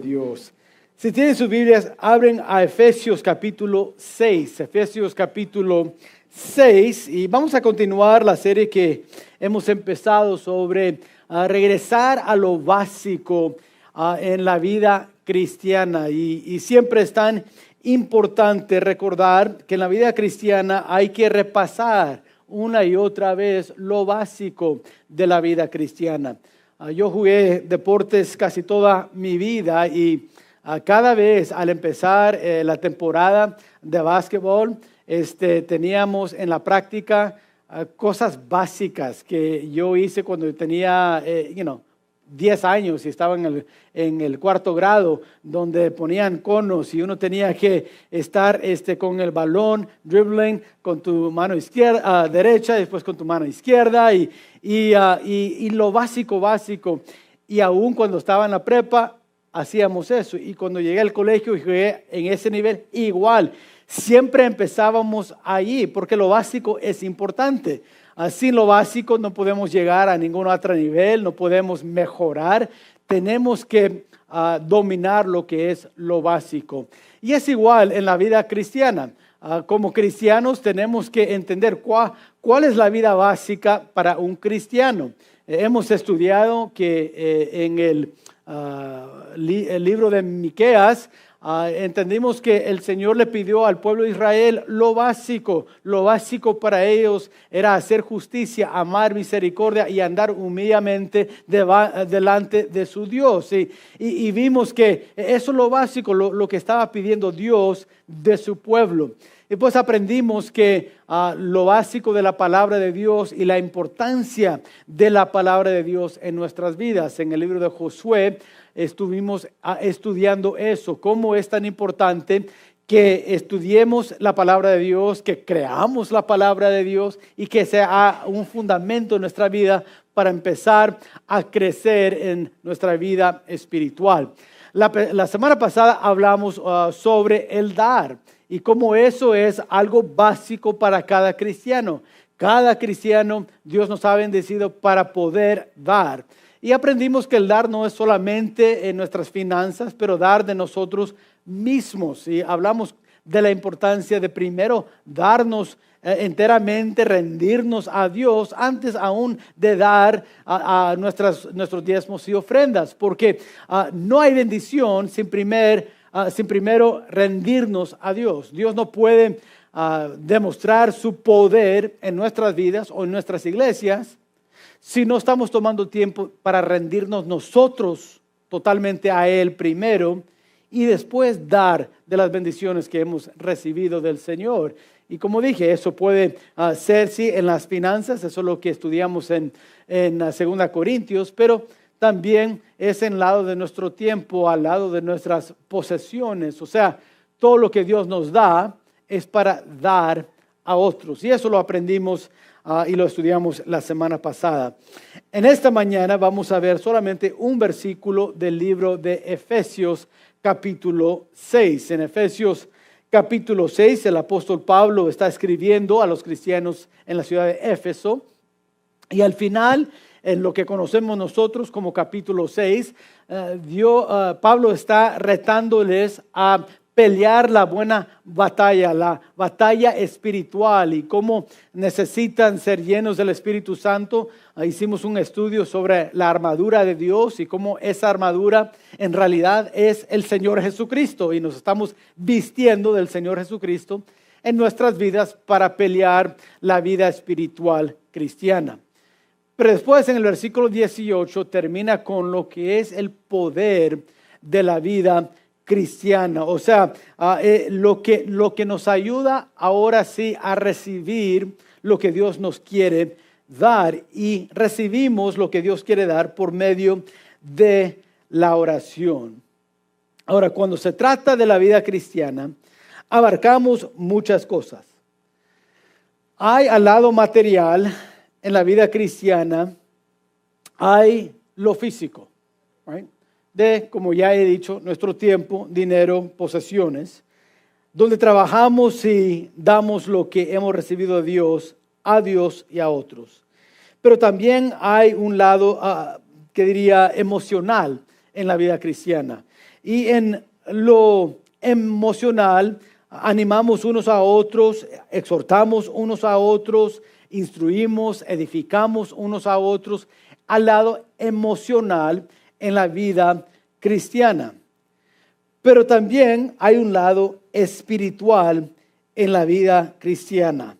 Dios. Si tienen sus Biblias, abren a Efesios capítulo 6. Efesios capítulo 6. Y vamos a continuar la serie que hemos empezado sobre regresar a lo básico en la vida cristiana. Y siempre es tan importante recordar que en la vida cristiana hay que repasar una y otra vez lo básico de la vida cristiana. Yo jugué deportes casi toda mi vida y cada vez al empezar la temporada de básquetbol, teníamos en la práctica cosas básicas que yo hice cuando tenía 10 años y estaba en el cuarto grado, donde ponían conos y uno tenía que estar con el balón, dribbling con tu mano izquierda, derecha, y después con tu mano izquierda y lo básico. Y aún cuando estaba en la prepa, hacíamos eso. Y cuando llegué al colegio y llegué en ese nivel, igual. Siempre empezábamos allí, porque lo básico es importante. Sin lo básico no podemos llegar a ningún otro nivel, no podemos mejorar. Tenemos que dominar lo que es lo básico. Y es igual en la vida cristiana. Como cristianos tenemos que entender cuál es la vida básica para un cristiano. Hemos estudiado que en el libro de Miqueas, entendimos que el Señor le pidió al pueblo de Israel lo básico para ellos era hacer justicia, amar misericordia y andar humildemente delante de su Dios. Y vimos que eso es lo básico, lo que estaba pidiendo Dios de su pueblo. Y pues aprendimos que lo básico de la palabra de Dios y la importancia de la palabra de Dios en nuestras vidas. En el libro de Josué estuvimos estudiando eso, cómo es tan importante que estudiemos la palabra de Dios, que creamos la palabra de Dios y que sea un fundamento en nuestra vida para empezar a crecer en nuestra vida espiritual. La semana pasada hablamos sobre el dar y cómo eso es algo básico para cada cristiano. Cada cristiano Dios nos ha bendecido para poder dar. Y aprendimos que el dar no es solamente en nuestras finanzas, pero dar de nosotros mismos. Y hablamos de la importancia de primero darnos enteramente, rendirnos a Dios antes aún de dar a nuestros diezmos y ofrendas. Porque no hay bendición sin primero rendirnos a Dios. Dios no puede demostrar su poder en nuestras vidas o en nuestras iglesias si no estamos tomando tiempo para rendirnos nosotros totalmente a Él primero y después dar de las bendiciones que hemos recibido del Señor. Y como dije, eso puede ser, sí, en las finanzas, eso es lo que estudiamos en 2 Corintios, pero también es en el lado de nuestro tiempo, al lado de nuestras posesiones. O sea, todo lo que Dios nos da es para dar a otros. Y eso lo aprendimos y lo estudiamos la semana pasada. En esta mañana vamos a ver solamente un versículo del libro de Efesios capítulo 6. En Efesios capítulo 6 el apóstol Pablo está escribiendo a los cristianos en la ciudad de Éfeso y al final, en lo que conocemos nosotros como capítulo 6, Pablo está retándoles a pelear la buena batalla, la batalla espiritual y cómo necesitan ser llenos del Espíritu Santo. Hicimos un estudio sobre la armadura de Dios y cómo esa armadura en realidad es el Señor Jesucristo y nos estamos vistiendo del Señor Jesucristo en nuestras vidas para pelear la vida espiritual cristiana. Pero después en el versículo 18 termina con lo que es el poder de la vida cristiana, o sea, lo que nos ayuda ahora sí a recibir lo que Dios nos quiere dar y recibimos lo que Dios quiere dar por medio de la oración. Ahora, cuando se trata de la vida cristiana, abarcamos muchas cosas. Hay al lado material en la vida cristiana, hay lo físico, right? De, como ya he dicho, nuestro tiempo, dinero, posesiones, donde trabajamos y damos lo que hemos recibido de Dios a Dios y a otros. Pero también hay un lado que diría emocional en la vida cristiana. Y en lo emocional, animamos unos a otros, exhortamos unos a otros, instruimos, edificamos unos a otros, al lado emocional en la vida cristiana. Pero también hay un lado espiritual en la vida cristiana.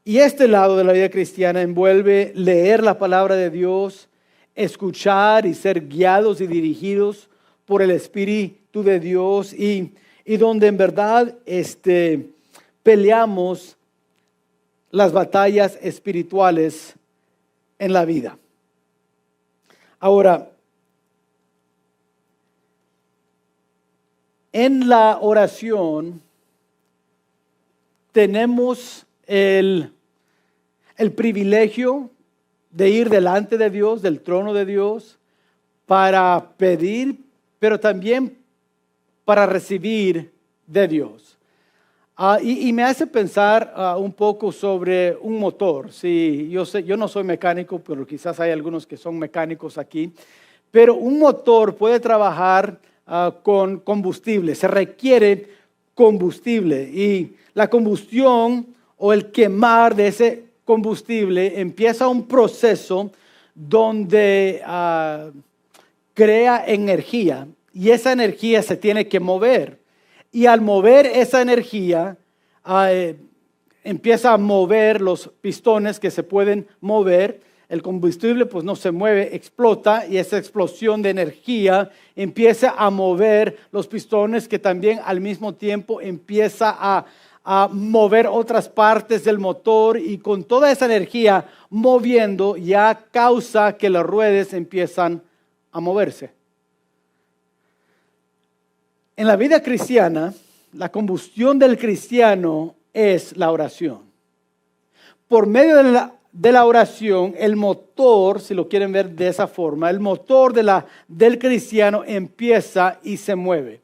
Y este lado de la vida cristiana envuelve leer la palabra de Dios, escuchar y ser guiados y dirigidos por el Espíritu de Dios y donde en verdad peleamos las batallas espirituales en la vida. Ahora, en la oración tenemos el privilegio de ir delante de Dios, del trono de Dios, para pedir, pero también para recibir de Dios. Y me hace pensar un poco sobre un motor. Sí, yo no soy mecánico, pero quizás hay algunos que son mecánicos aquí. Pero un motor puede trabajar con combustible, se requiere combustible. Y la combustión o el quemar de ese combustible empieza un proceso donde crea energía. Y esa energía se tiene que mover. Y al mover esa energía, empieza a mover los pistones que se pueden mover. El combustible pues no se mueve, explota. Y esa explosión de energía empieza a mover los pistones que también al mismo tiempo empieza a mover otras partes del motor. Y con toda esa energía moviendo ya causa que las ruedas empiezan a moverse. En la vida cristiana, la combustión del cristiano es la oración. Por medio de la oración, el motor, si lo quieren ver de esa forma, el motor del cristiano empieza y se mueve.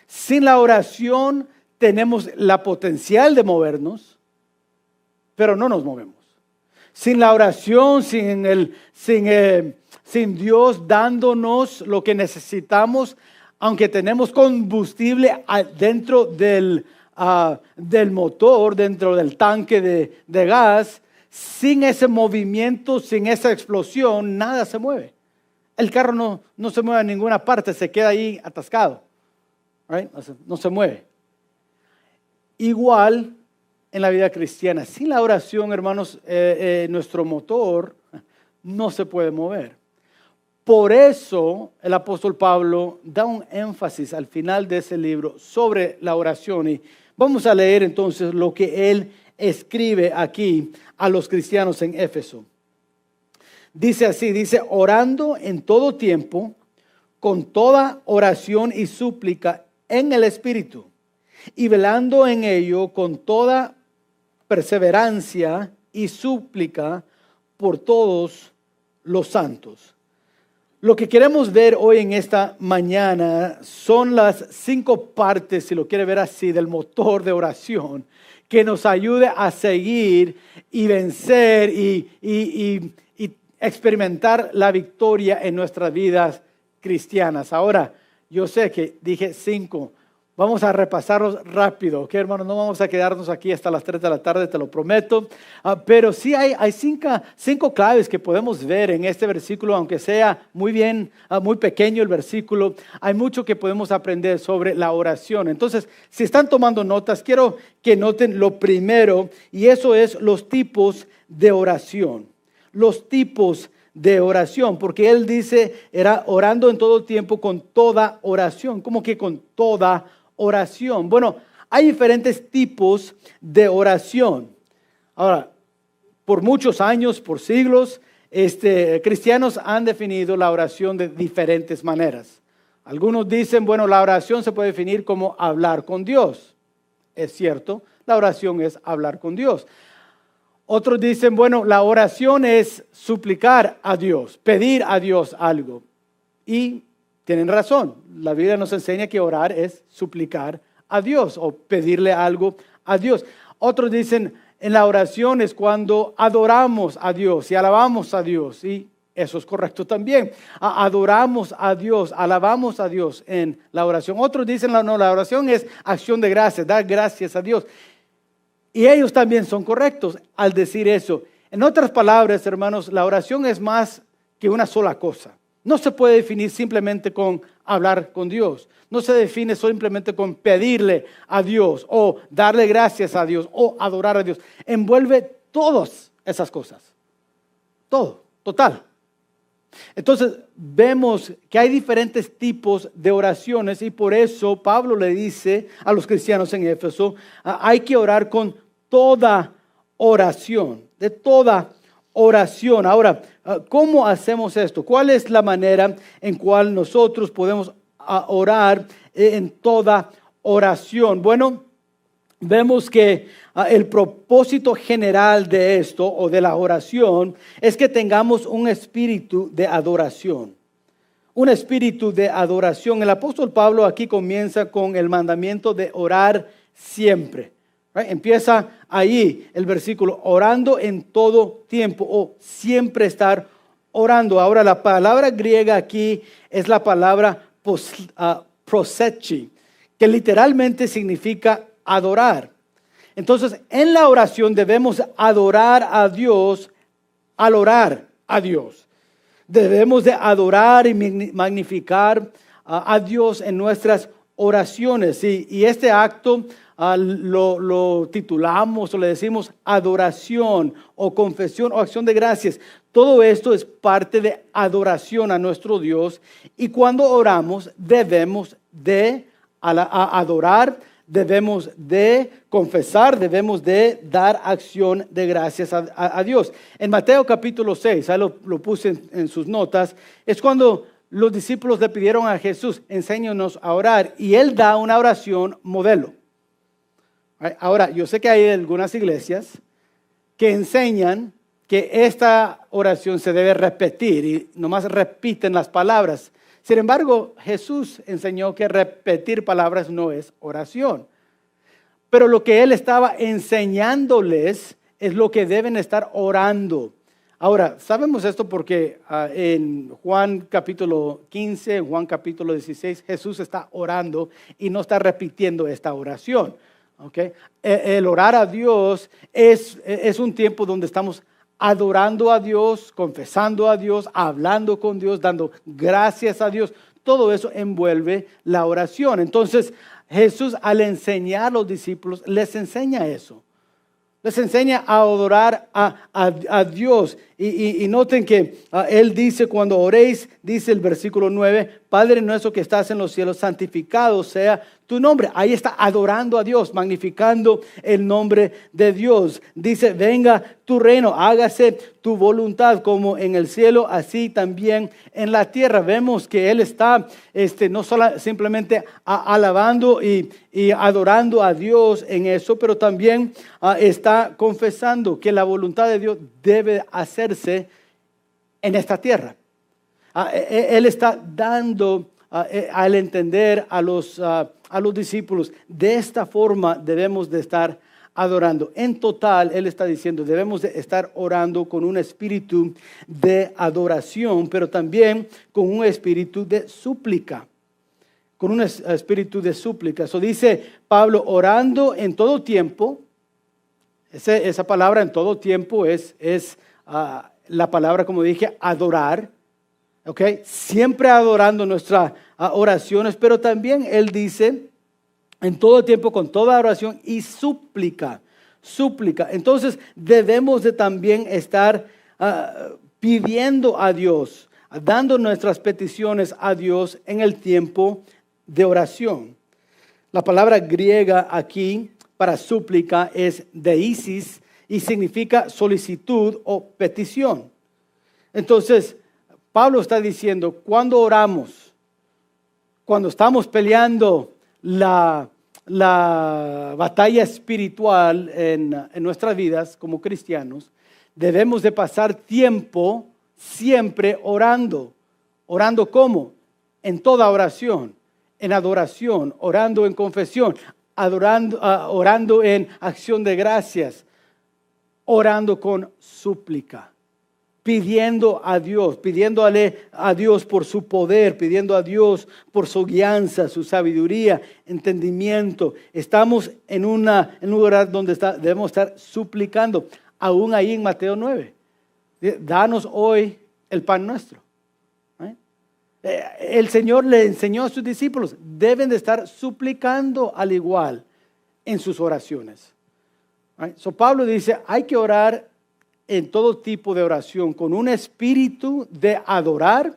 Sin la oración tenemos la potencial de movernos, pero no nos movemos. Sin la oración, sin Dios dándonos lo que necesitamos, aunque tenemos combustible dentro del motor, dentro del tanque de gas, sin ese movimiento, sin esa explosión, nada se mueve. El carro no se mueve a ninguna parte, se queda ahí atascado. Right? No se mueve. Igual en la vida cristiana. Sin la oración, hermanos, nuestro motor no se puede mover. Por eso el apóstol Pablo da un énfasis al final de ese libro sobre la oración. Y vamos a leer entonces lo que él escribe aquí a los cristianos en Éfeso. Dice así, orando en todo tiempo, con toda oración y súplica en el Espíritu, y velando en ello con toda perseverancia y súplica por todos los santos. Lo que queremos ver hoy en esta mañana son las 5 partes, si lo quiere ver así, del motor de oración que nos ayude a seguir y vencer y experimentar la victoria en nuestras vidas cristianas. Ahora, yo sé que dije 5. Vamos a repasarlos rápido, ¿ok, hermanos? No vamos a quedarnos aquí hasta las 3 de la tarde, te lo prometo. Pero sí hay 5 claves que podemos ver en este versículo, aunque sea muy pequeño el versículo. Hay mucho que podemos aprender sobre la oración. Entonces, si están tomando notas, quiero que noten lo primero, y eso es los tipos de oración. Los tipos de oración, porque él dice, era orando en todo tiempo con toda oración. ¿Cómo que con toda oración? Bueno, hay diferentes tipos de oración. Ahora, por muchos años, por siglos, cristianos han definido la oración de diferentes maneras. Algunos dicen, bueno, la oración se puede definir como hablar con Dios. Es cierto, la oración es hablar con Dios. Otros dicen, bueno, la oración es suplicar a Dios, pedir a Dios algo. Y tienen razón, la Biblia nos enseña que orar es suplicar a Dios o pedirle algo a Dios. Otros dicen, en la oración es cuando adoramos a Dios y alabamos a Dios. Y eso es correcto también. Adoramos a Dios, alabamos a Dios en la oración. Otros dicen, no, la oración es acción de gracias, dar gracias a Dios. Y ellos también son correctos al decir eso. En otras palabras, hermanos, la oración es más que una sola cosa. No se puede definir simplemente con hablar con Dios. No se define simplemente con pedirle a Dios o darle gracias a Dios o adorar a Dios. Envuelve todas esas cosas. Todo, total. Entonces vemos que hay diferentes tipos de oraciones y por eso Pablo le dice a los cristianos en Éfeso, hay que orar con toda oración, de toda oración. Ahora, ¿cómo hacemos esto? ¿Cuál es la manera en cual nosotros podemos orar en toda oración? Bueno, vemos que el propósito general de esto o de la oración es que tengamos un espíritu de adoración. Un espíritu de adoración. El apóstol Pablo aquí comienza con el mandamiento de orar siempre. Empieza ahí el versículo, orando en todo tiempo o siempre estar orando. Ahora la palabra griega aquí es la palabra prosechi, que literalmente significa adorar. Entonces, en la oración debemos adorar a Dios al orar a Dios. Debemos de adorar y magnificar a Dios en nuestras oraciones. Y este acto lo titulamos o le decimos adoración o confesión o acción de gracias. Todo esto es parte de adoración a nuestro Dios. Y cuando oramos debemos de adorar, debemos de confesar, debemos de dar acción de gracias a Dios. En Mateo capítulo 6, ahí lo puse en sus notas, es cuando los discípulos le pidieron a Jesús, enséñanos a orar, y Él da una oración modelo. Ahora, yo sé que hay algunas iglesias que enseñan que esta oración se debe repetir y nomás repiten las palabras. Sin embargo, Jesús enseñó que repetir palabras no es oración. Pero lo que Él estaba enseñándoles es lo que deben estar orando. Ahora, sabemos esto porque en Juan capítulo 15, en Juan capítulo 16, Jesús está orando y no está repitiendo esta oración. ¿Okay? El orar a Dios es un tiempo donde estamos adorando a Dios, confesando a Dios, hablando con Dios, dando gracias a Dios. Todo eso envuelve la oración. Entonces, Jesús al enseñar a los discípulos, les enseña eso. Les enseña a adorar a Dios. Y noten que Él dice, cuando oréis, dice el versículo 9, Padre nuestro que estás en los cielos, santificado sea tu nombre. Ahí está adorando a Dios, magnificando el nombre de Dios. Dice, venga tu reino, hágase tu voluntad como en el cielo, así también en la tierra. Vemos que Él está no solo simplemente alabando y adorando a Dios en eso, pero también está confesando que la voluntad de Dios debe hacerse en esta tierra. Él está dando al entender a los discípulos, de esta forma debemos de estar adorando. En total, Él está diciendo, debemos de estar orando con un espíritu de adoración, pero también con un espíritu de súplica. Con un espíritu de súplica. Eso dice Pablo, orando en todo tiempo. Esa palabra en todo tiempo es la palabra, como dije, adorar. Okay. Siempre adorando nuestras oraciones, pero también Él dice en todo tiempo con toda oración y súplica. Entonces debemos de también estar pidiendo a Dios, dando nuestras peticiones a Dios en el tiempo de oración. La palabra griega aquí para súplica es deisis y significa solicitud o petición. Entonces, Pablo está diciendo, cuando oramos, cuando estamos peleando la batalla espiritual en nuestras vidas como cristianos, debemos de pasar tiempo siempre orando. ¿Orando cómo? En toda oración, en adoración, orando en confesión, orando en acción de gracias, orando con súplica. pidiéndole a Dios por su poder, pidiendo a Dios por su guianza, su sabiduría, entendimiento. Estamos en un lugar donde debemos estar suplicando, aún ahí en Mateo 9. Danos hoy el pan nuestro. El Señor le enseñó a sus discípulos, deben de estar suplicando al igual en sus oraciones. So Pablo dice, hay que orar en todo tipo de oración, con un espíritu de adorar,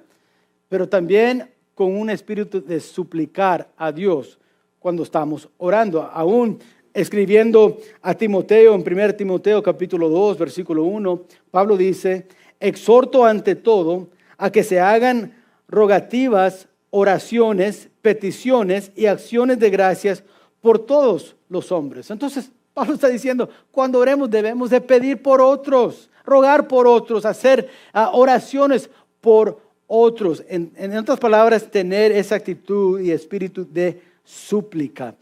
pero también con un espíritu de suplicar a Dios cuando estamos orando. Aún escribiendo a Timoteo, en 1 Timoteo capítulo 2, versículo 1, Pablo dice, exhorto ante todo a que se hagan rogativas, oraciones, peticiones y acciones de gracias por todos los hombres. Entonces, Pablo está diciendo, cuando oremos debemos de pedir por otros, rogar por otros, hacer oraciones por otros. En otras palabras, tener esa actitud y espíritu de súplica.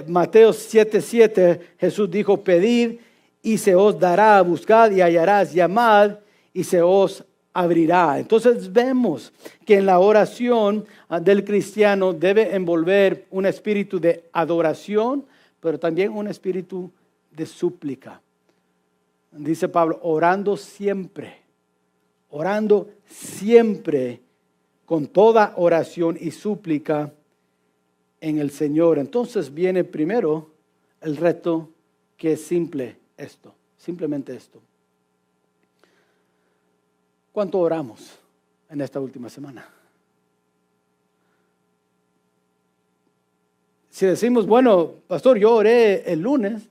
Mateo 7:7, Jesús dijo, pedid y se os dará, buscad y hallarás, llamad y se os abrirá. Entonces vemos que en la oración del cristiano debe envolver un espíritu de adoración, pero también un espíritu de súplica. Dice Pablo, orando siempre con toda oración y súplica en el Señor. Entonces viene primero el reto, que es simplemente esto. ¿Cuánto oramos en esta última semana? Si decimos, bueno, pastor, yo oré el lunes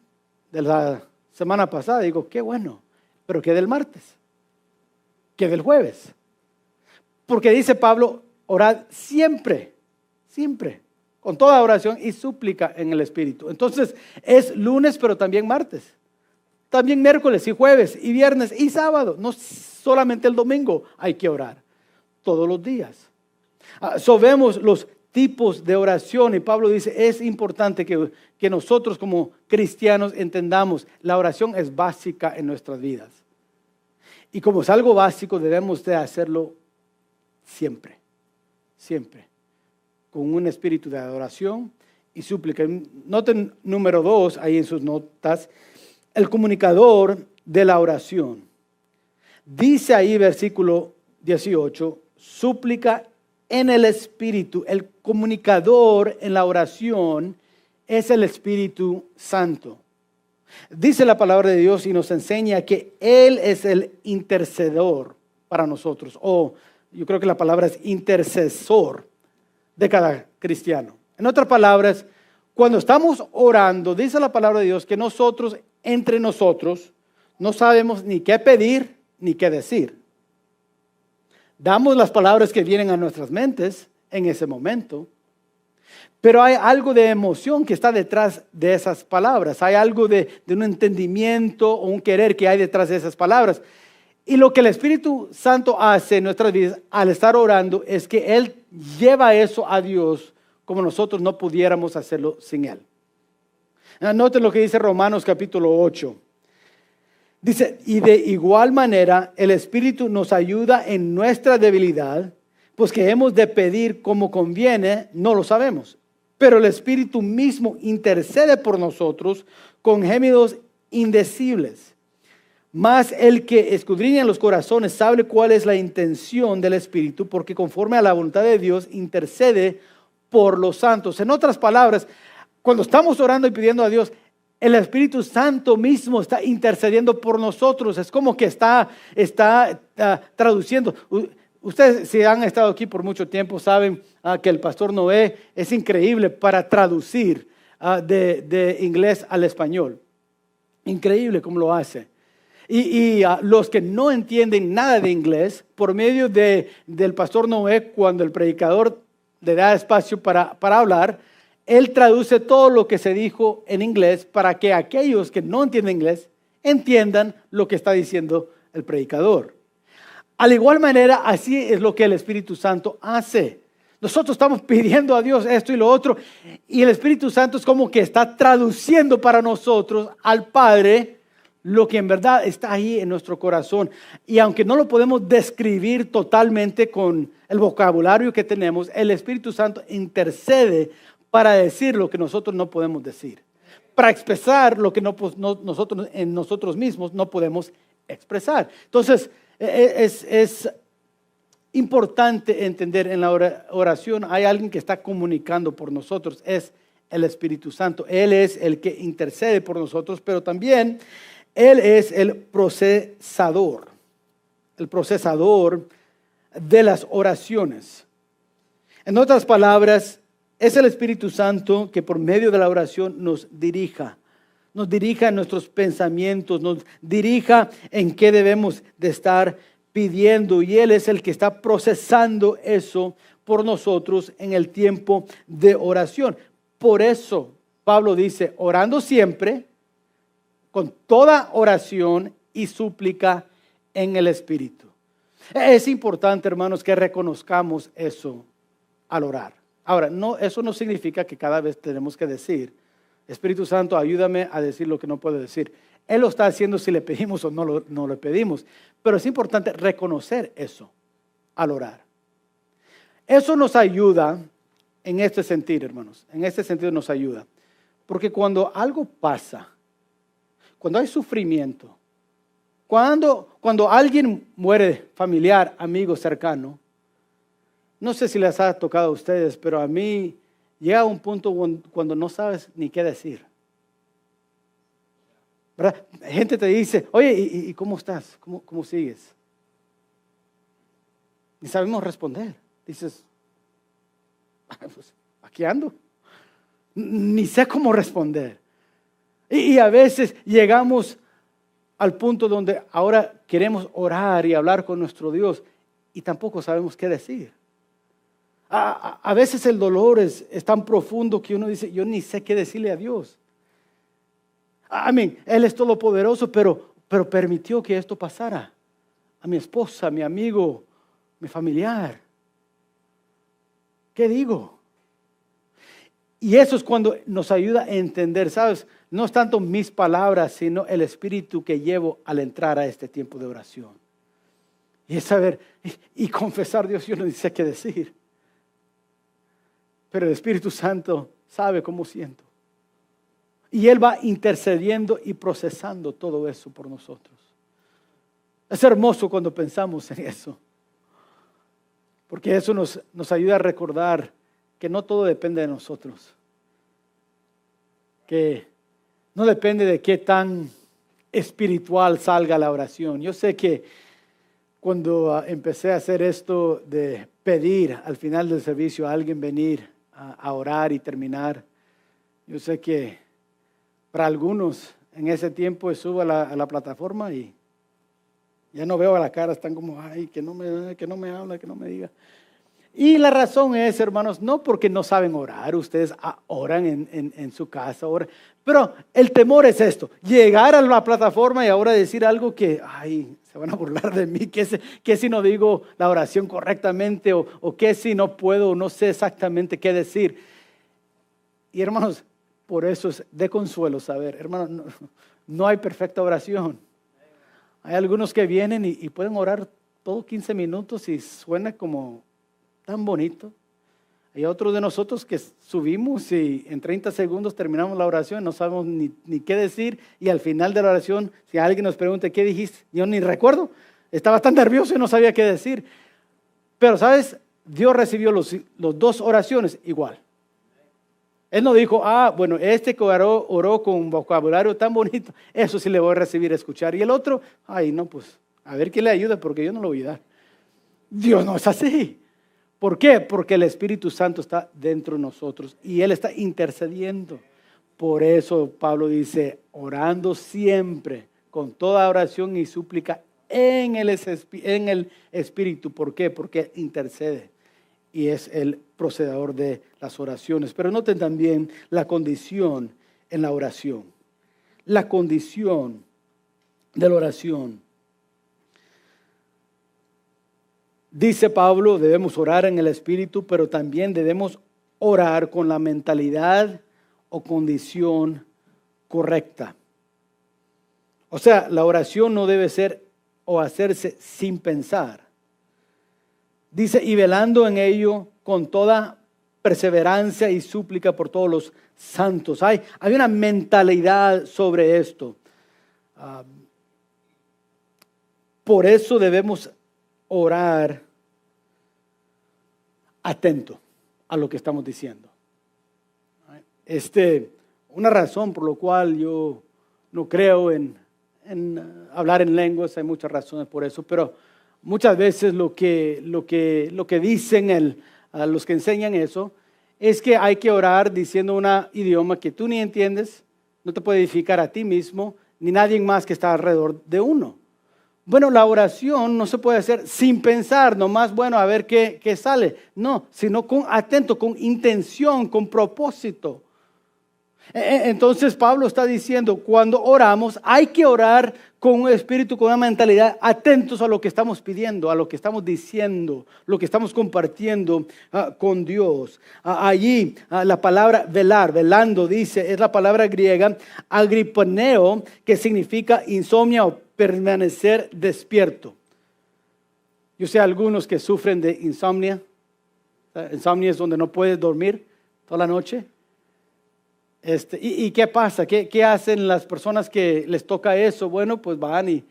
de la semana pasada, digo, qué bueno, pero ¿qué del martes? ¿Qué del jueves? Porque dice Pablo, orad siempre, con toda oración y súplica en el Espíritu. Entonces es lunes, pero también martes, también miércoles y jueves y viernes y sábado. No solamente el domingo hay que orar, todos los días. Vemos los tipos de oración y Pablo dice, es importante que nosotros como cristianos entendamos, la oración es básica en nuestras vidas. Y como es algo básico, debemos de hacerlo siempre, con un espíritu de adoración y súplica. Noten número 2 ahí en sus notas, el comunicador de la oración. Dice ahí versículo 18, súplica en el Espíritu. El comunicador en la oración es el Espíritu Santo. Dice la palabra de Dios y nos enseña que Él es el intercedor para nosotros. O yo creo que la palabra es intercesor de cada cristiano. En otras palabras, cuando estamos orando, dice la palabra de Dios que nosotros, entre nosotros, no sabemos ni qué pedir ni qué decir. Damos las palabras que vienen a nuestras mentes en ese momento, pero hay algo de emoción que está detrás de esas palabras. Hay algo de un entendimiento o un querer que hay detrás de esas palabras. Y lo que el Espíritu Santo hace en nuestras vidas al estar orando es que Él lleva eso a Dios como nosotros no pudiéramos hacerlo sin Él. Noten lo que dice Romanos capítulo 8. Dice, y de igual manera el Espíritu nos ayuda en nuestra debilidad, pues que hemos de pedir como conviene, no lo sabemos. Pero el Espíritu mismo intercede por nosotros con gemidos indecibles. Mas el que escudriña los corazones sabe cuál es la intención del Espíritu, porque conforme a la voluntad de Dios intercede por los santos. En otras palabras, cuando estamos orando y pidiendo a Dios, el Espíritu Santo mismo está intercediendo por nosotros. Es como que está traduciendo. Ustedes, si han estado aquí por mucho tiempo, saben que el pastor Noé es increíble para traducir de inglés al español. Increíble cómo lo hace. Y los que no entienden nada de inglés, por medio del pastor Noé, cuando el predicador le da espacio para hablar, él traduce todo lo que se dijo en inglés para que aquellos que no entienden inglés entiendan lo que está diciendo el predicador. Al igual manera, así es lo que el Espíritu Santo hace. Nosotros estamos pidiendo a Dios esto y lo otro, y el Espíritu Santo es como que está traduciendo para nosotros al Padre lo que en verdad está ahí en nuestro corazón. Y aunque no lo podemos describir totalmente con el vocabulario que tenemos, el Espíritu Santo intercede para decir lo que nosotros no podemos decir, para expresar lo que nosotros en nosotros mismos no podemos expresar. Entonces, es importante entender en la oración hay alguien que está comunicando por nosotros, es el Espíritu Santo. Él es el que intercede por nosotros, pero también Él es el procesador de las oraciones. En otras palabras, es el Espíritu Santo que por medio de la oración nos dirija en nuestros pensamientos, nos dirija en qué debemos de estar pidiendo, y Él es el que está procesando eso por nosotros en el tiempo de oración. Por eso Pablo dice, orando siempre, con toda oración y súplica en el Espíritu. Es importante, hermanos, que reconozcamos eso al orar. Ahora, eso no significa que cada vez tenemos que decir, Espíritu Santo, ayúdame a decir lo que no puedo decir. Él lo está haciendo si le pedimos o no le pedimos. Pero es importante reconocer eso al orar. Eso nos ayuda en este sentido, hermanos. En este sentido nos ayuda. Porque cuando algo pasa, cuando hay sufrimiento, cuando alguien muere, familiar, amigo, cercano, no sé si les ha tocado a ustedes, pero a mí llega un punto cuando no sabes ni qué decir. ¿Verdad? Gente te dice, oye, ¿y cómo estás? ¿Cómo sigues? Ni sabemos responder. Dices, pues, aquí ando. Ni sé cómo responder. Y a veces llegamos al punto donde ahora queremos orar y hablar con nuestro Dios y tampoco sabemos qué decir. A veces el dolor es tan profundo que uno dice, yo ni sé qué decirle a Dios. Amén. Él es todopoderoso, pero permitió que esto pasara. A mi esposa, a mi amigo, mi familiar. ¿Qué digo? Y eso es cuando nos ayuda a entender, ¿sabes? No es tanto mis palabras, sino el espíritu que llevo al entrar a este tiempo de oración. Y es saber y confesar, Dios, yo no sé qué decir. Pero el Espíritu Santo sabe cómo siento. Y Él va intercediendo y procesando todo eso por nosotros. Es hermoso cuando pensamos en eso. Porque eso nos ayuda a recordar que no todo depende de nosotros. Que no depende de qué tan espiritual salga la oración. Yo sé que cuando empecé a hacer esto de pedir al final del servicio a alguien venir a orar y terminar, yo sé que para algunos en ese tiempo subo a la plataforma y ya no veo a la cara, están como, ay, que no me habla, que no me diga. Y la razón es, hermanos, no porque no saben orar, ustedes oran en su casa, oran, pero el temor es esto, llegar a la plataforma y ahora decir algo que, ay, se van a burlar de mí, que si no digo la oración correctamente o que si no puedo, no sé exactamente qué decir. Y hermanos, por eso es de consuelo saber, hermanos, no hay perfecta oración. Hay algunos que vienen y pueden orar todo 15 minutos y suena como tan bonito. Hay otros de nosotros que subimos y en 30 segundos terminamos la oración, no sabemos ni qué decir, y al final de la oración, si alguien nos pregunta qué dijiste, yo ni recuerdo, estaba tan nervioso y no sabía qué decir. Pero ¿sabes? Dios recibió los dos oraciones igual. Él no dijo, bueno, este que oró con un vocabulario tan bonito, eso sí le voy a recibir, escuchar. Y el otro, no, pues, a ver quién le ayuda, porque yo no lo voy a dar. Dios no es así. ¿Por qué? Porque el Espíritu Santo está dentro de nosotros y Él está intercediendo. Por eso Pablo dice, orando siempre, con toda oración y súplica en el Espíritu. ¿Por qué? Porque intercede y es el procededor de las oraciones. Pero noten también la condición en la oración. La condición de la oración. Dice Pablo, debemos orar en el Espíritu, pero también debemos orar con la mentalidad o condición correcta. O sea, la oración no debe ser o hacerse sin pensar. Dice, y velando en ello con toda perseverancia y súplica por todos los santos. Hay una mentalidad sobre esto. Por eso debemos orar atento a lo que estamos diciendo. Una razón por la cual yo no creo en hablar en lenguas, hay muchas razones por eso, pero muchas veces lo que dicen los que enseñan eso es que hay que orar diciendo un idioma que tú ni entiendes, no te puede edificar a ti mismo, ni nadie más que está alrededor de uno. Bueno, la oración no se puede hacer sin pensar, nomás, bueno, a ver qué sale. No, sino atento, con intención, con propósito. Entonces Pablo está diciendo, cuando oramos hay que orar con un espíritu, con una mentalidad, atentos a lo que estamos pidiendo, a lo que estamos diciendo, lo que estamos compartiendo con Dios. Allí la palabra velar, velando, dice, es la palabra griega agriponeo, que significa insomnio o permanecer despierto. Yo sé algunos que sufren de insomnia. Insomnia es donde no puedes dormir toda la noche. ¿Y qué pasa? ¿Qué hacen las personas que les toca eso? Bueno, pues van y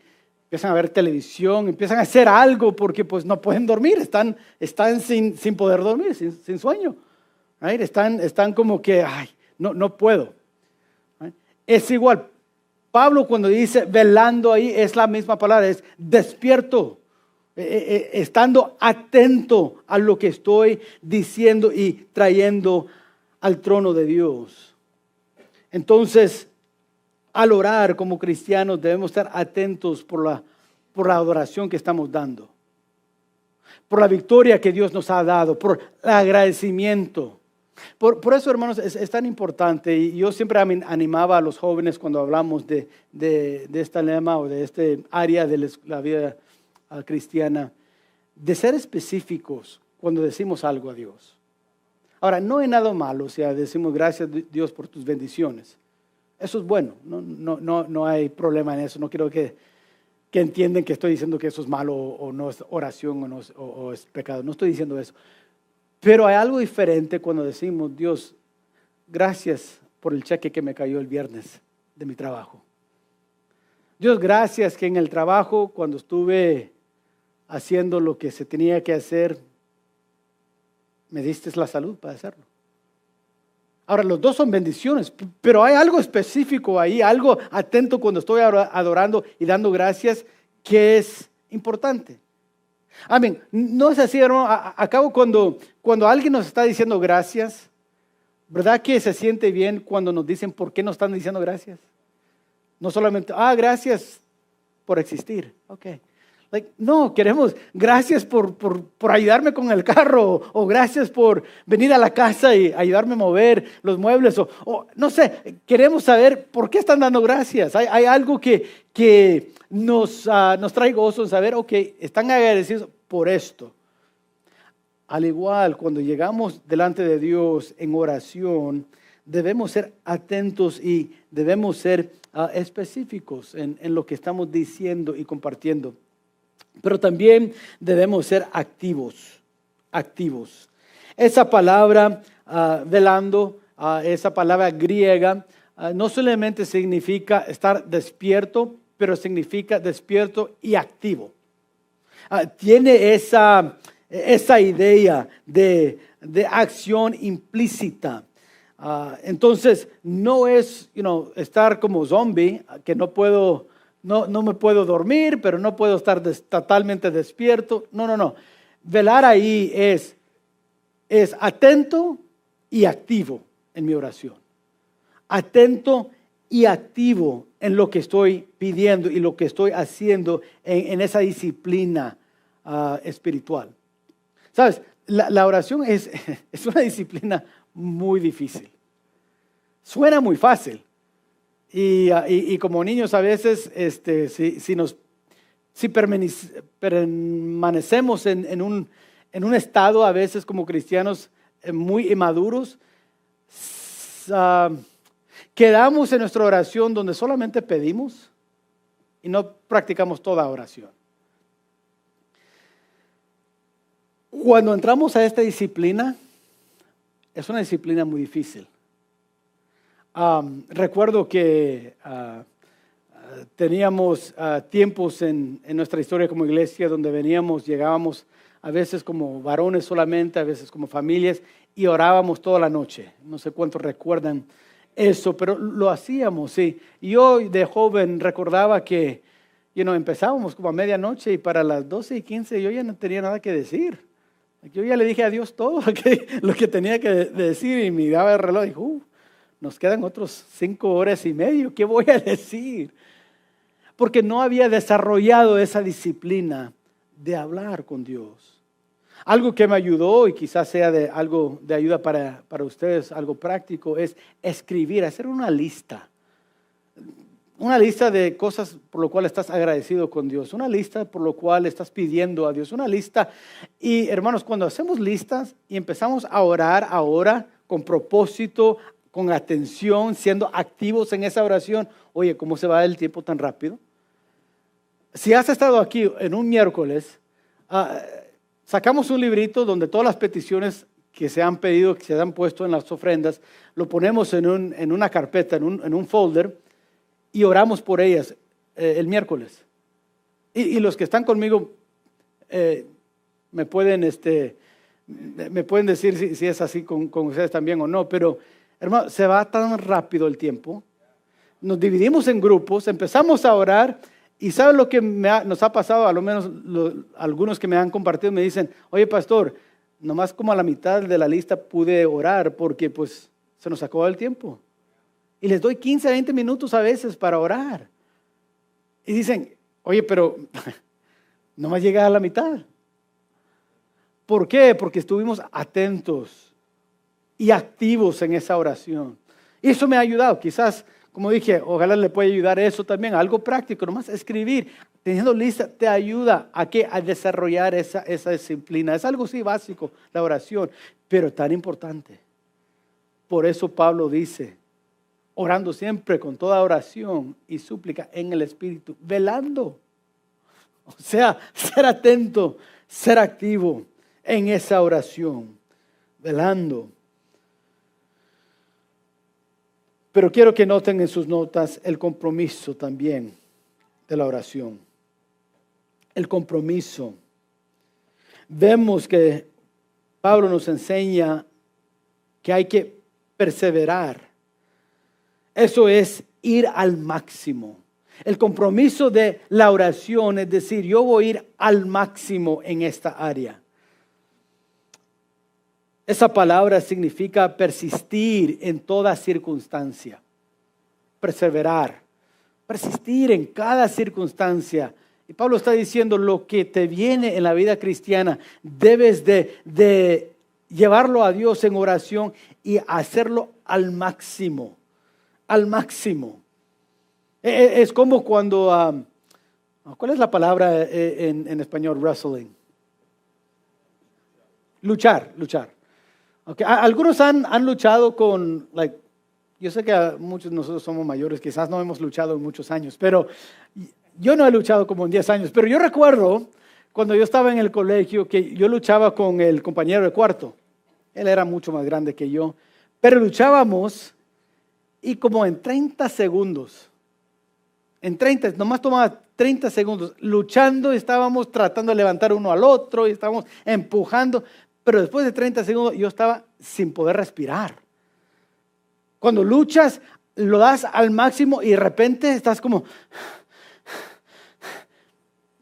empiezan a ver televisión, empiezan a hacer algo porque pues no pueden dormir, están sin poder dormir, sin sueño. Right? Están como que, no puedo. Right? Es igual. Pablo cuando dice velando ahí es la misma palabra, es despierto, estando atento a lo que estoy diciendo y trayendo al trono de Dios. Entonces, al orar como cristianos debemos estar atentos por la adoración que estamos dando, por la victoria que Dios nos ha dado, por el agradecimiento. Por eso, hermanos, es tan importante, y yo siempre animaba a los jóvenes cuando hablamos de este lema o de este área de la vida cristiana, de ser específicos cuando decimos algo a Dios. Ahora, no hay nada malo, o sea, decimos gracias Dios por tus bendiciones. Eso es bueno, no hay problema en eso. No quiero que entiendan que estoy diciendo que eso es malo o no es oración o es pecado. No estoy diciendo eso. Pero hay algo diferente cuando decimos, Dios, gracias por el cheque que me cayó el viernes de mi trabajo. Dios, gracias que en el trabajo, cuando estuve haciendo lo que se tenía que hacer, me diste la salud para hacerlo. Ahora, los dos son bendiciones, pero hay algo específico ahí, algo atento cuando estoy adorando y dando gracias que es importante. Amén. No es así, hermano. Acabo cuando alguien nos está diciendo gracias, ¿verdad que se siente bien cuando nos dicen por qué nos están diciendo gracias? No solamente, gracias por existir. Ok. No, queremos gracias por ayudarme con el carro, o gracias por venir a la casa y ayudarme a mover los muebles, o no sé, queremos saber por qué están dando gracias. Hay algo que nos trae gozo en saber, ok, están agradecidos por esto. Al igual, cuando llegamos delante de Dios en oración, debemos ser atentos y debemos ser específicos en lo que estamos diciendo y compartiendo. Pero también debemos ser activos. Esa palabra velando, esa palabra griega, no solamente significa estar despierto, pero significa despierto y activo. Tiene esa idea de acción implícita. Entonces, no es estar como zombie, que no me puedo dormir, pero no puedo estar totalmente despierto. No. Velar ahí es atento y activo en mi oración. Atento y activo en lo que estoy pidiendo y lo que estoy haciendo en esa disciplina espiritual. ¿Sabes? La oración es una disciplina muy difícil. Suena muy fácil. Y como niños a veces, si permanecemos en un estado a veces como cristianos muy inmaduros, quedamos en nuestra oración donde solamente pedimos y no practicamos toda oración. Cuando entramos a esta disciplina, es una disciplina muy difícil. Recuerdo que teníamos tiempos en nuestra historia como iglesia donde llegábamos a veces como varones solamente, a veces como familias, y orábamos toda la noche. No sé cuántos recuerdan eso, pero lo hacíamos, sí. Y yo de joven recordaba que empezábamos como a medianoche y para las 12:15 yo ya no tenía nada que decir. Yo ya le dije a Dios todo lo que tenía que decir y miraba el reloj y dije, nos quedan otros 5 horas y media, ¿qué voy a decir? Porque no había desarrollado esa disciplina de hablar con Dios. Algo que me ayudó y quizás sea algo de ayuda para ustedes, algo práctico, es escribir, hacer una lista. Una lista de cosas por lo cual estás agradecido con Dios. Una lista por lo cual estás pidiendo a Dios. Una lista. Y hermanos, cuando hacemos listas y empezamos a orar ahora con propósito, con atención, siendo activos en esa oración, oye, ¿cómo se va el tiempo tan rápido? Si has estado aquí en un miércoles, sacamos un librito donde todas las peticiones que se han pedido, que se han puesto en las ofrendas, lo ponemos en una carpeta, en un folder, y oramos por ellas el miércoles. Y los que están conmigo me pueden decir si es así con ustedes también o no, pero hermano, se va tan rápido el tiempo. Nos dividimos en grupos, empezamos a orar y ¿saben lo que nos ha pasado? A lo menos algunos que me han compartido me dicen, oye pastor, nomás como a la mitad de la lista pude orar porque pues se nos acabó el tiempo. Y les doy 15, 20 minutos a veces para orar. Y dicen, oye, pero no me llega a la mitad. ¿Por qué? Porque estuvimos atentos y activos en esa oración. Y eso me ha ayudado. Quizás, como dije, ojalá le pueda ayudar eso también. Algo práctico, nomás escribir. Teniendo lista te ayuda a desarrollar esa disciplina. Es algo sí básico, la oración, pero tan importante. Por eso Pablo dice, orando siempre con toda oración y súplica en el Espíritu, velando. O sea, ser atento, ser activo en esa oración, velando. Pero quiero que noten en sus notas el compromiso también de la oración. El compromiso. Vemos que Pablo nos enseña que hay que perseverar. Eso es ir al máximo. El compromiso de la oración es decir, yo voy a ir al máximo en esta área. Esa palabra significa persistir en toda circunstancia. Perseverar. Persistir en cada circunstancia. Y Pablo está diciendo lo que te viene en la vida cristiana, debes de llevarlo a Dios en oración y hacerlo al máximo. Al máximo. Es como cuando, ¿cuál es la palabra en español? Wrestling. Luchar. Okay. Algunos han luchado con, yo sé que muchos de nosotros somos mayores, quizás no hemos luchado en muchos años, pero yo no he luchado como en 10 años, pero yo recuerdo cuando yo estaba en el colegio que yo luchaba con el compañero de cuarto. Él era mucho más grande que yo, pero luchábamos. Y como en 30 segundos, nomás tomaba 30 segundos, luchando, estábamos tratando de levantar uno al otro y estábamos empujando, pero después de 30 segundos yo estaba sin poder respirar. Cuando luchas, lo das al máximo y de repente estás como,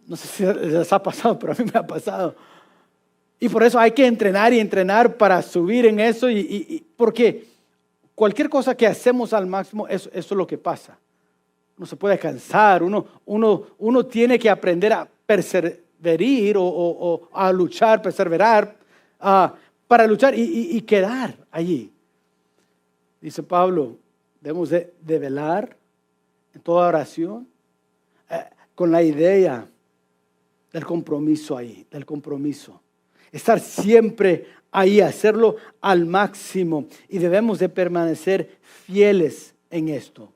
no sé si les ha pasado, pero a mí me ha pasado. Y por eso hay que entrenar y entrenar para subir en eso porque cualquier cosa que hacemos al máximo, eso es lo que pasa. Uno se puede cansar, uno tiene que aprender a perseverar o a luchar, perseverar, para luchar y quedar allí. Dice Pablo, debemos de velar en toda oración con la idea del compromiso ahí, del compromiso. Estar siempre ahí, hacerlo al máximo. Y debemos de permanecer fieles en esto.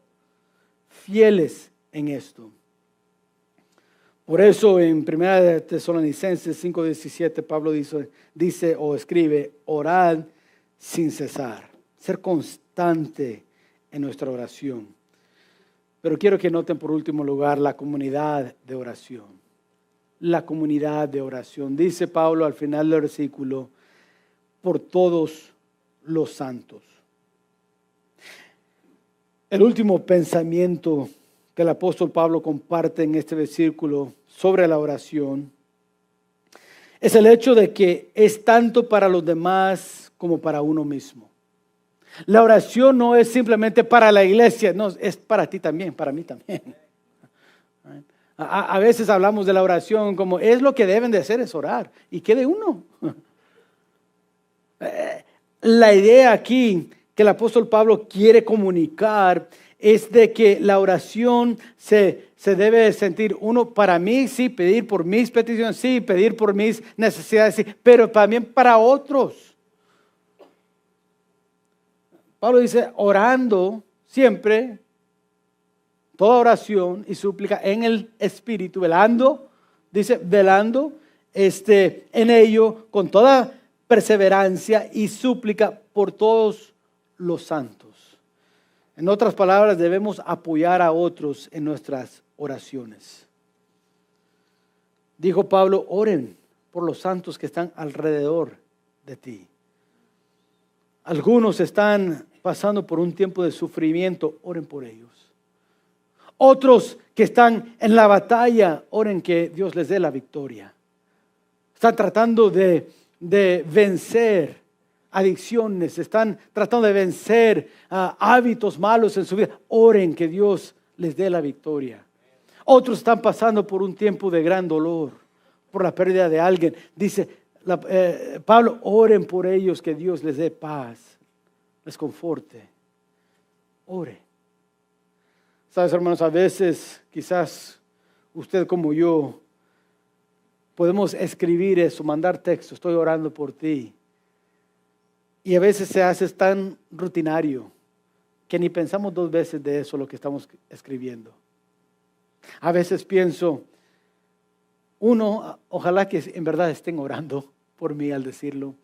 Fieles en esto. Por eso en 1 Tesalonicenses 5:17 Pablo dice o escribe, orad sin cesar, ser constante en nuestra oración. Pero quiero que noten por último lugar la comunidad de oración. La comunidad de oración. Dice Pablo al final del versículo, por todos los santos. El último pensamiento que el apóstol Pablo comparte en este versículo sobre la oración es el hecho de que es tanto para los demás como para uno mismo. La oración no es simplemente para la iglesia, no, es para ti también, para mí también. A veces hablamos de la oración como es lo que deben de hacer, es orar. ¿Y qué de uno? La idea aquí que el apóstol Pablo quiere comunicar es de que la oración se debe sentir uno para mí, sí, pedir por mis peticiones, sí, pedir por mis necesidades, sí, pero también para otros. Pablo dice, orando siempre, toda oración y súplica en el Espíritu, velando, dice, velando en ello con toda perseverancia y súplica por todos los santos. En otras palabras, debemos apoyar a otros en nuestras oraciones. Dijo Pablo, oren por los santos que están alrededor de ti. Algunos están pasando por un tiempo de sufrimiento, oren por ellos. Otros que están en la batalla, oren que Dios les dé la victoria. Están tratando de vencer adicciones, están tratando de vencer hábitos malos en su vida. Oren que Dios les dé la victoria. Otros están pasando por un tiempo de gran dolor, por la pérdida de alguien. Dice Pablo, oren por ellos que Dios les dé paz, les conforte. Ore. Sabes, hermanos, a veces quizás usted como yo podemos escribir eso, mandar texto, estoy orando por ti. Y a veces se hace tan rutinario que ni pensamos dos veces de eso lo que estamos escribiendo. A veces pienso, ojalá que en verdad estén orando por mí al decirlo.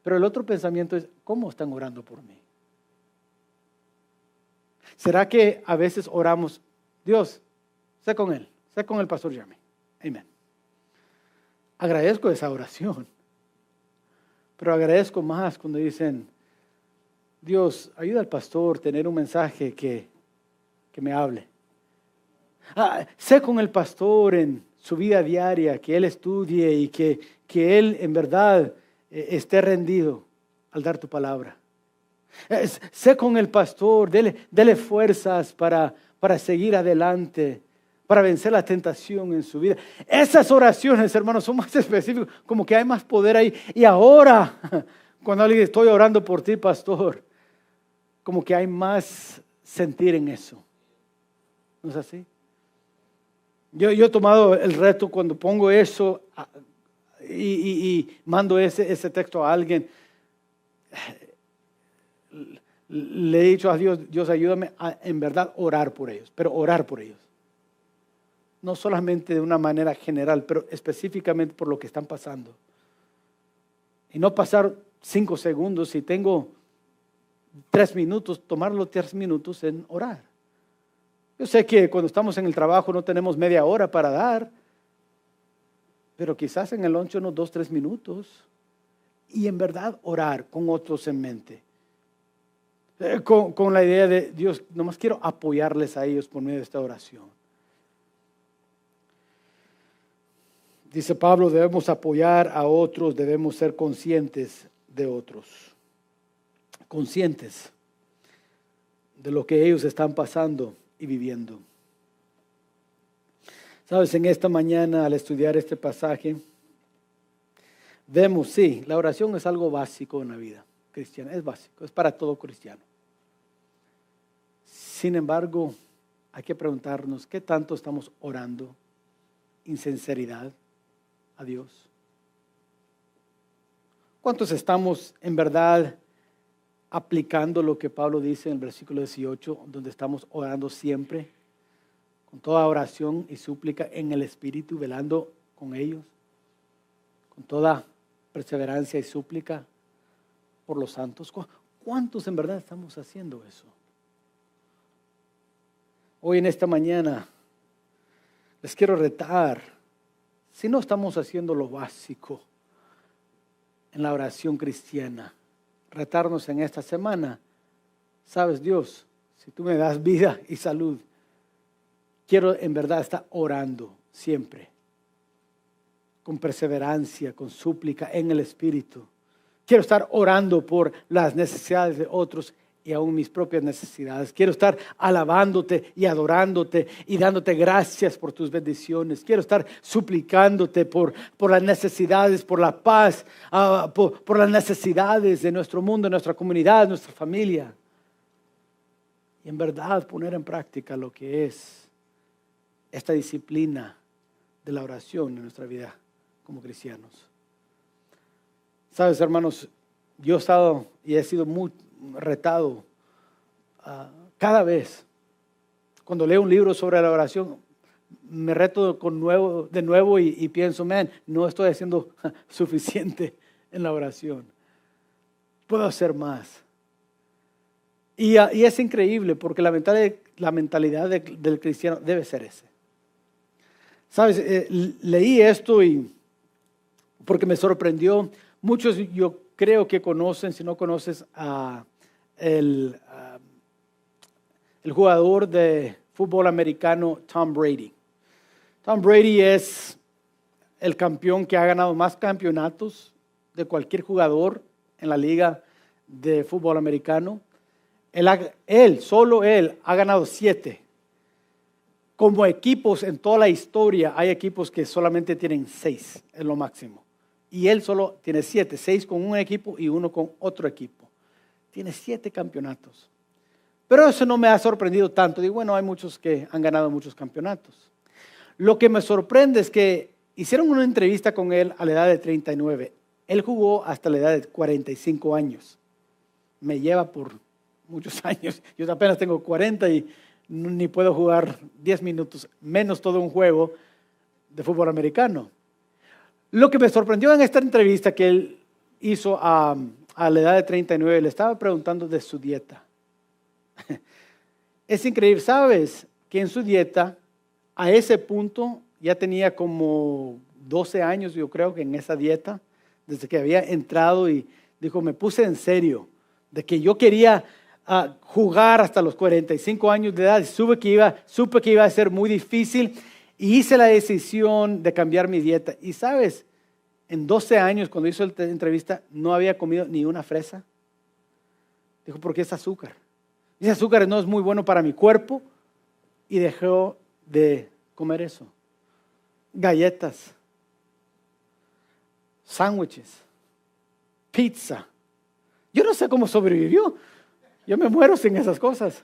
Pero el otro pensamiento es, ¿cómo están orando por mí? ¿Será que a veces oramos, Dios, sé con él, sé con el pastor Jeremy? Amén. Agradezco esa oración. Pero agradezco más cuando dicen, Dios, ayuda al pastor a tener un mensaje que me hable. Sé con el pastor en su vida diaria, que él estudie y que él en verdad esté rendido al dar tu palabra. Sé con el pastor, dele fuerzas para seguir adelante, para vencer la tentación en su vida. Esas oraciones, hermanos, son más específicas, como que hay más poder ahí. Y ahora, cuando alguien estoy orando por ti, pastor, como que hay más sentir en eso. ¿No es así? Yo he tomado el reto cuando pongo eso y mando ese texto a alguien. Le he dicho a Dios, Dios ayúdame a en verdad orar por ellos, pero orar por ellos. No solamente de una manera general, pero específicamente por lo que están pasando. Y no pasar 5 segundos, si tengo 3 minutos, tomar los 3 minutos en orar. Yo sé que cuando estamos en el trabajo no tenemos media hora para dar, pero quizás en el lunch unos 2-3 minutos. Y en verdad orar con otros en mente. Con la idea de Dios, nomás quiero apoyarles a ellos por medio de esta oración. Dice Pablo, debemos apoyar a otros, debemos ser conscientes de otros. Conscientes de lo que ellos están pasando y viviendo. Sabes, en esta mañana al estudiar este pasaje, vemos, sí, la oración es algo básico en la vida cristiana, es básico, es para todo cristiano. Sin embargo, hay que preguntarnos, ¿qué tanto estamos orando en sinceridad a Dios? ¿Cuántos estamos en verdad aplicando lo que Pablo dice en el versículo 18, donde estamos orando siempre con toda oración y súplica en el Espíritu, velando con ellos, con toda perseverancia y súplica por los santos. ¿Cuántos en verdad estamos haciendo eso? Hoy en esta mañana les quiero retar, si no estamos haciendo lo básico en la oración cristiana, retarnos en esta semana. Sabes, Dios, si tú me das vida y salud, quiero en verdad estar orando siempre, con perseverancia, con súplica en el Espíritu. Quiero estar orando por las necesidades de otros y aún mis propias necesidades. Quiero estar alabándote y adorándote y dándote gracias por tus bendiciones. Quiero estar suplicándote por las necesidades, por la paz, por las necesidades de nuestro mundo, de nuestra comunidad, de nuestra familia. Y en verdad poner en práctica lo que es esta disciplina de la oración en nuestra vida como cristianos. Sabes, hermanos, yo he estado y he sido muy retado cada vez. Cuando leo un libro sobre la oración, me reto de nuevo y pienso, no estoy haciendo suficiente en la oración. Puedo hacer más. Y es increíble porque la mentalidad del cristiano debe ser ese. Sabes, leí esto y porque me sorprendió. Muchos yo creo que conocen, si no conoces el jugador de fútbol americano Tom Brady. Tom Brady es el campeón que ha ganado más campeonatos de cualquier jugador en la liga de fútbol americano. Solo él ha ganado 7. Como equipos en toda la historia hay equipos que solamente tienen 6 en lo máximo. Y él solo tiene 7, 6 con un equipo y 1 con otro equipo. Tiene 7 campeonatos. Pero eso no me ha sorprendido tanto. Digo, bueno, hay muchos que han ganado muchos campeonatos. Lo que me sorprende es que hicieron una entrevista con él a la edad de 39. Él jugó hasta la edad de 45 años. Me lleva por muchos años. Yo apenas tengo 40 y ni puedo jugar 10 minutos, menos todo un juego de fútbol americano. Lo que me sorprendió en esta entrevista que él hizo a la edad de 39, le estaba preguntando de su dieta. Es increíble, ¿sabes? Que en su dieta, a ese punto, ya tenía como 12 años, yo creo que en esa dieta, desde que había entrado y dijo, me puse en serio, de que yo quería jugar hasta los 45 años de edad. Supe que iba a ser muy difícil y hice la decisión de cambiar mi dieta. Y sabes, en 12 años, cuando hizo la entrevista, no había comido ni una fresa. Dijo, porque es azúcar. Y ese azúcar no es muy bueno para mi cuerpo. Y dejó de comer eso. Galletas, sándwiches, pizza. Yo no sé cómo sobrevivió. Yo me muero sin esas cosas.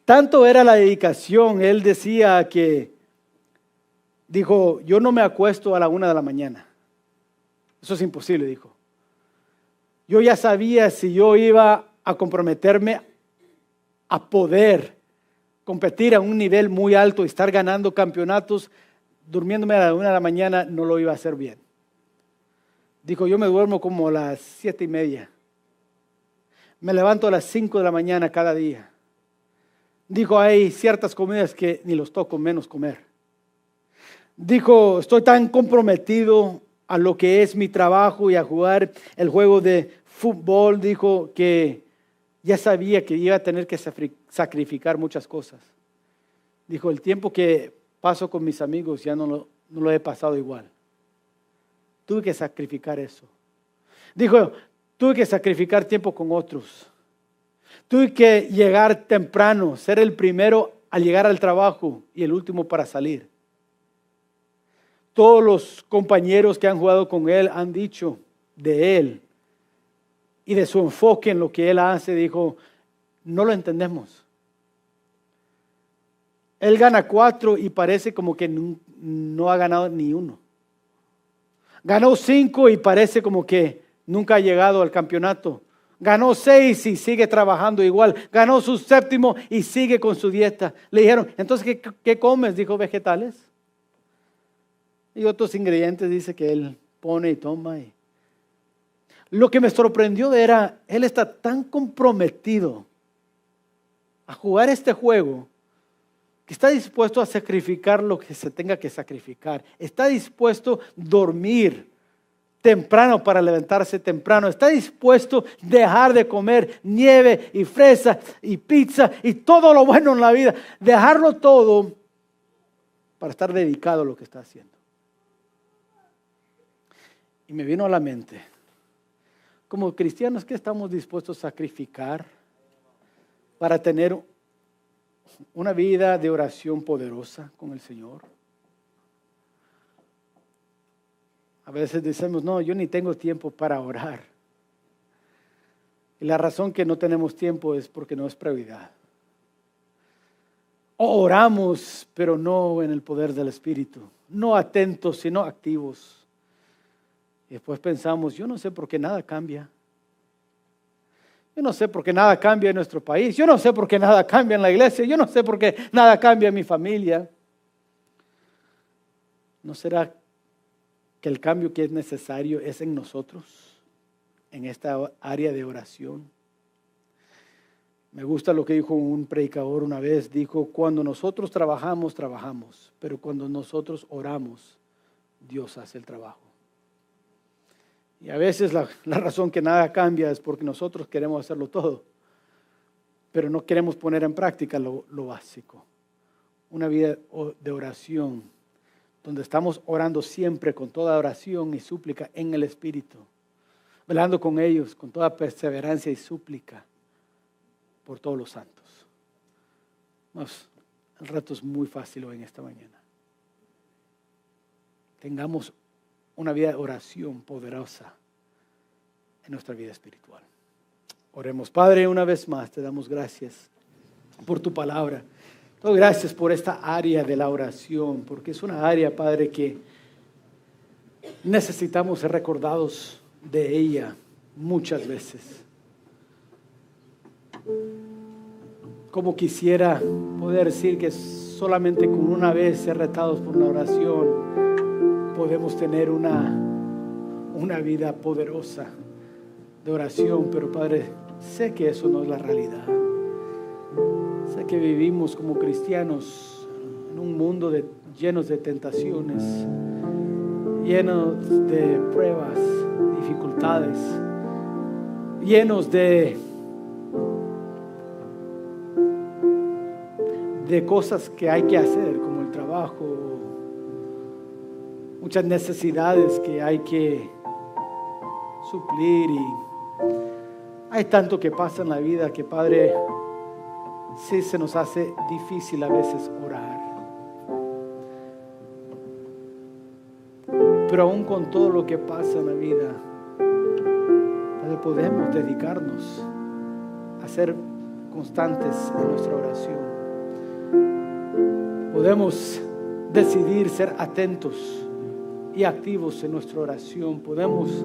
Tanto era la dedicación, él decía que, dijo, yo no me acuesto a la 1 de la mañana. Eso es imposible, dijo. Yo ya sabía si yo iba a comprometerme a poder competir a un nivel muy alto y estar ganando campeonatos, durmiéndome a la 1 de la mañana, no lo iba a hacer bien. Dijo, yo me duermo como a las 7:30. Me levanto a las 5 de la mañana cada día. Dijo, hay ciertas comidas que ni los toco, menos comer. Dijo, estoy tan comprometido a lo que es mi trabajo y a jugar el juego de fútbol. Dijo que ya sabía que iba a tener que sacrificar muchas cosas. Dijo, el tiempo que paso con mis amigos ya no lo he pasado igual. Tuve que sacrificar eso. Dijo, tuve que sacrificar tiempo con otros. Tuve que llegar temprano, ser el primero a llegar al trabajo y el último para salir. Todos los compañeros que han jugado con él han dicho de él y de su enfoque en lo que él hace. Dijo, no lo entendemos. Él gana 4 y parece como que no ha ganado ni 1. Ganó 5 y parece como que nunca ha llegado al campeonato. Ganó 6 y sigue trabajando igual. Ganó su 7º y sigue con su dieta. Le dijeron, entonces, ¿qué comes? Dijo, vegetales. Y otros ingredientes dice que él pone y toma. Lo que me sorprendió era, él está tan comprometido a jugar este juego que está dispuesto a sacrificar lo que se tenga que sacrificar. Está dispuesto a dormir temprano para levantarse temprano. Está dispuesto a dejar de comer nieve y fresa y pizza y todo lo bueno en la vida. Dejarlo todo para estar dedicado a lo que está haciendo. Y me vino a la mente, como cristianos, ¿qué estamos dispuestos a sacrificar para tener una vida de oración poderosa con el Señor? A veces decimos, no, yo ni tengo tiempo para orar. Y la razón que no tenemos tiempo es porque no es prioridad. O oramos, pero no en el poder del Espíritu. No atentos, sino activos. Y después pensamos, yo no sé por qué nada cambia. Yo no sé por qué nada cambia en nuestro país. Yo no sé por qué nada cambia en la iglesia. Yo no sé por qué nada cambia en mi familia. ¿No será que el cambio que es necesario es en nosotros, en esta área de oración? Me gusta lo que dijo un predicador una vez. Dijo, cuando nosotros trabajamos, trabajamos. Pero cuando nosotros oramos, Dios hace el trabajo. Y a veces la razón que nada cambia es porque nosotros queremos hacerlo todo, pero no queremos poner en práctica lo básico. Una vida de oración, donde estamos orando siempre con toda oración y súplica en el Espíritu, velando con ellos con toda perseverancia y súplica por todos los santos. El reto es muy fácil hoy en esta mañana. Tengamos una vida de oración poderosa en nuestra vida espiritual. Oremos. Padre, una vez más te damos gracias por tu palabra. Te doy gracias por esta área de la oración, porque es una área, Padre, que necesitamos ser recordados de ella muchas veces. Como quisiera poder decir que solamente con una vez ser retados por una oración podemos tener una vida poderosa de oración, pero Padre, sé que eso no es la realidad. Sé que vivimos como cristianos en un mundo llenos de tentaciones, llenos de pruebas, dificultades, llenos de cosas que hay que hacer, como el trabajo, muchas necesidades que hay que suplir, y hay tanto que pasa en la vida que, Padre, sí se nos hace difícil a veces orar. Pero aún con todo lo que pasa en la vida, Padre, podemos dedicarnos a ser constantes en nuestra oración. Podemos decidir ser atentos y activos en nuestra oración. Podemos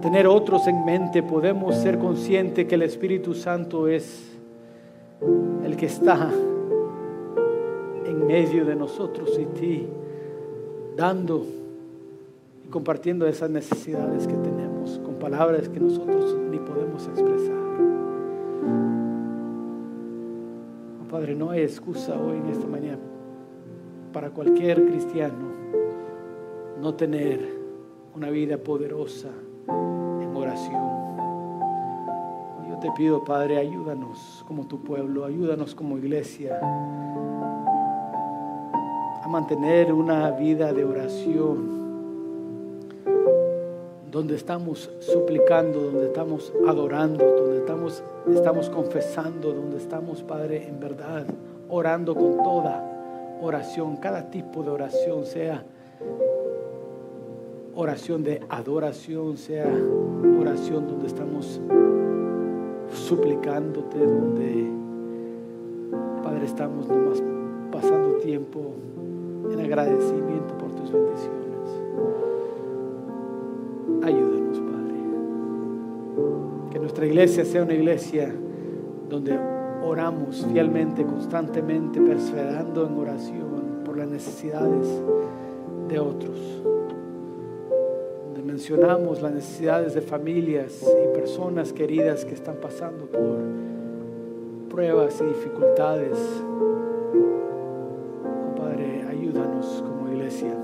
tener otros en mente. Podemos ser conscientes que el Espíritu Santo es el que está en medio de nosotros y ti, dando y compartiendo esas necesidades que tenemos con palabras que nosotros ni podemos expresar. Oh, Padre, no hay excusa hoy en esta mañana para cualquier cristiano no tener una vida poderosa en oración. Yo te pido, Padre, ayúdanos como tu pueblo, ayúdanos como iglesia a mantener una vida de oración donde estamos suplicando, donde estamos adorando, donde estamos confesando, donde estamos, Padre, en verdad orando con toda oración, cada tipo de oración, sea oración de adoración, sea oración donde estamos suplicándote, donde, Padre, estamos nomás pasando tiempo en agradecimiento por tus bendiciones. Ayúdanos, Padre, que nuestra iglesia sea una iglesia donde oramos fielmente, constantemente, perseverando en oración por las necesidades de otros. Donde mencionamos las necesidades de familias y personas queridas que están pasando por pruebas y dificultades. Oh Padre, ayúdanos como iglesia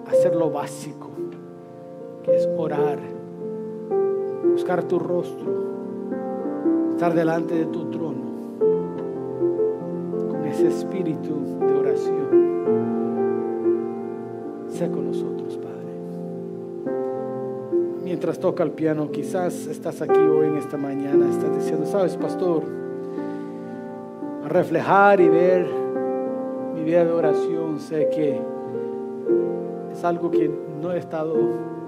a hacer lo básico, que es orar, buscar tu rostro, estar delante de tu trono con ese espíritu de oración. Sé con nosotros, Padre. Mientras toca el piano, quizás estás aquí hoy en esta mañana, estás diciendo, sabes, pastor, a reflejar y ver mi vida de oración, sé que es algo que no he estado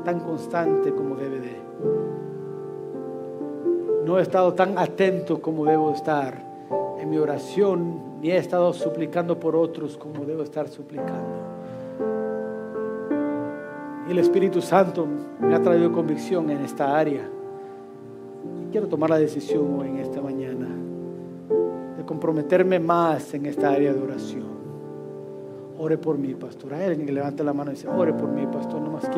tan constante como debe de. No he estado tan atento como debo estar en mi oración, ni he estado suplicando por otros como debo estar suplicando. Y el Espíritu Santo me ha traído convicción en esta área. Y quiero tomar la decisión hoy en esta mañana de comprometerme más en esta área de oración. Ore por mí, pastor. Hay alguien que levanta la mano y dice, ore por mí, pastor. No más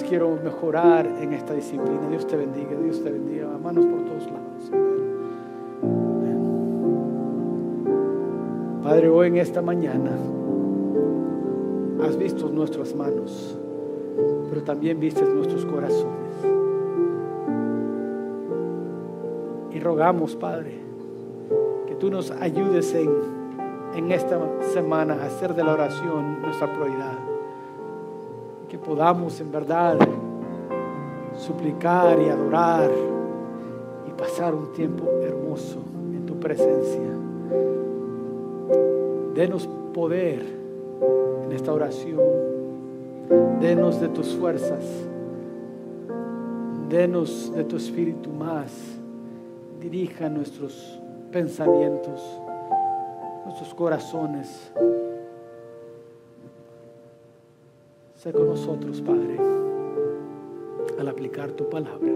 quiero mejorar en esta disciplina. Dios te bendiga, Dios te bendiga. Manos por todos lados. Amén. Padre, hoy en esta mañana has visto nuestras manos, pero también viste nuestros corazones. Y rogamos, Padre, que tú nos ayudes en esta semana a hacer de la oración nuestra prioridad. Que podamos en verdad suplicar y adorar y pasar un tiempo hermoso en tu presencia. Denos poder en esta oración. Denos de tus fuerzas. Denos de tu espíritu más. Dirija nuestros pensamientos, nuestros corazones. Sé con nosotros, Padre, al aplicar tu palabra.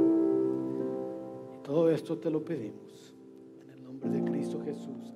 Y todo esto te lo pedimos en el nombre de Cristo Jesús.